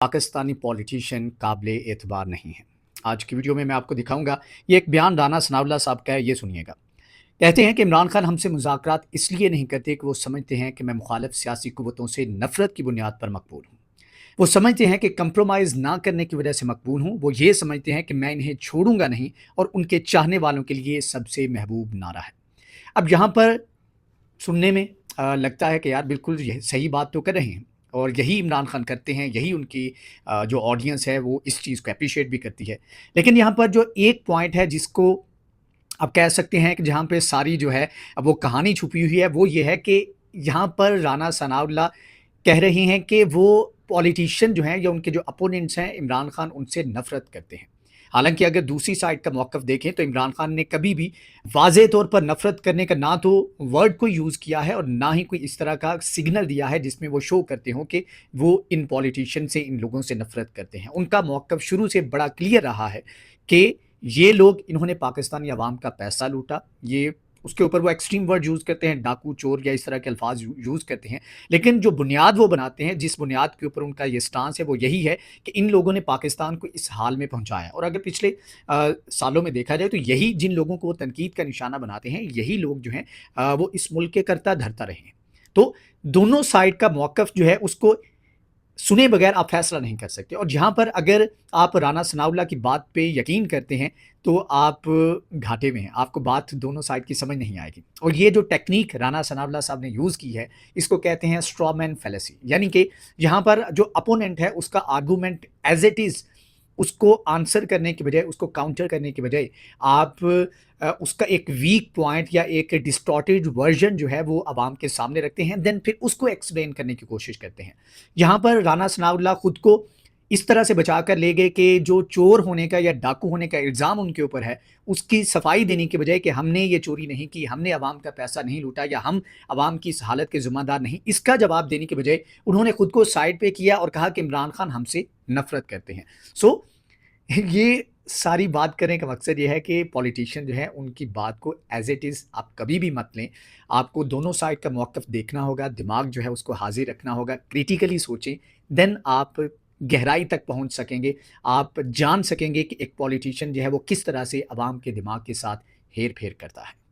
Pakistani politician काबिले एतबार नहीं है। आज की वीडियो में मैं आपको दिखाऊँगा, ये एक बयान राना सनाउल्लाह साहब का है, ये सुनिएगा। कहते हैं कि इमरान खान हमसे मुज़ाकरात इसलिए नहीं करते कि वो समझते हैं कि मैं मुखालिफ सियासी कुव्वतों से नफ़रत की बुनियाद पर मकबूल हूँ। वो समझते हैं कि कंप्रोमाइज़ ना करने की वजह से मकबूल हूँ। वो ये समझते हैं कि मैं इन्हें छोड़ूँगा नहीं और उनके चाहने वालों के लिए सबसे महबूब नारा है। अब यहाँ पर सुनने में लगता है कि यार बिल्कुल ये सही बात तो कर रहे हैं और यही इमरान खान करते हैं, यही उनकी जो ऑडियंस है वो इस चीज़ को एप्रिशिएट भी करती है। लेकिन यहाँ पर जो एक पॉइंट है जिसको आप कह सकते हैं कि जहाँ पे सारी जो है वो कहानी छुपी हुई है, वो ये है कि यहाँ पर राना सनाउल्लाह कह रहे हैं कि वो पॉलिटिशियन जो हैं या उनके जो अपोनेंट्स हैं इमरान खान उनसे नफ़रत करते हैं। हालाँकि अगर दूसरी साइड का मौक़िफ़ देखें तो इमरान खान ने कभी भी वाज़ेह तौर पर नफ़रत करने का ना तो वर्ड को यूज़ किया है और ना ही कोई इस तरह का सिग्नल दिया है जिसमें वो शो करते हों कि वो इन पॉलिटिशियन से, इन लोगों से नफ़रत करते हैं। उनका मौक़िफ़ शुरू से बड़ा क्लियर रहा है कि ये लोग इन्होंने पाकिस्तानी अवाम का पैसा लूटा, ये उसके ऊपर वो एक्सट्रीम वर्ड यूज़ करते हैं, डाकू, चोर या इस तरह के अल्फ़ाज़ यूज़ करते हैं। लेकिन जो बुनियाद वो बनाते हैं, जिस बुनियाद के ऊपर उनका ये स्टांस है, वो यही है कि इन लोगों ने पाकिस्तान को इस हाल में पहुँचाया और अगर पिछले सालों में देखा जाए तो यही जिन लोगों को वो तनकीद का निशाना बनाते हैं, यही लोग जो हैं वो इस मुल्क के करता-धरता रहे हैं। तो दोनों साइड का मौक़िफ़ जो है उसको सुने बगैर आप फैसला नहीं कर सकते और जहाँ पर अगर आप राना सनाउल्लाह की बात पे यकीन करते हैं, तो आप घाटे में हैं। आपको बात दोनों साइड की समझ नहीं आएगी और ये जो टेक्नीक राना सनाउल्लाह साहब ने यूज़ की है, इसको कहते हैं स्ट्रॉ मैन फैलेसी यानी कि यहाँ पर जो अपोनेंट है, उसका आर्गुमेंट एज़ इट इज़ उसको आंसर करने की बजाय, उसको काउंटर करने की बजाय आप उसका एक वीक पॉइंट या एक डिस्टॉर्टेड वर्ज़न जो है वो अवाम के सामने रखते हैं, देन फिर उसको एक्सप्लेन करने की कोशिश करते हैं। यहाँ पर राना सनाउल्लाह खुद को इस तरह से बचा कर ले गए कि जो चोर होने का या डाकू होने का इल्ज़ाम उनके ऊपर है, उसकी सफाई देने की बजाय कि हमने ये चोरी नहीं की, हमने अवाम का पैसा नहीं लूटा या हम अवाम की इस हालत के ज़िम्मेदार नहीं, इसका जवाब देने की बजाय उन्होंने खुद को साइड पे किया और कहा कि इमरान खान हमसे नफ़रत करते हैं। सो ये सारी बात करने का मकसद ये है कि पॉलिटिशियन जो है उनकी बात को एज़ इट इज़ आप कभी भी मत लें। आपको दोनों साइड का मौक़िफ़ देखना होगा, दिमाग जो है उसको हाज़िर रखना होगा, क्रिटिकली सोचें, देन आप गहराई तक पहुँच सकेंगे। आप जान सकेंगे कि एक पॉलिटिशियन जो है वो किस तरह से अवाम के दिमाग के साथ हेर-फेर करता है।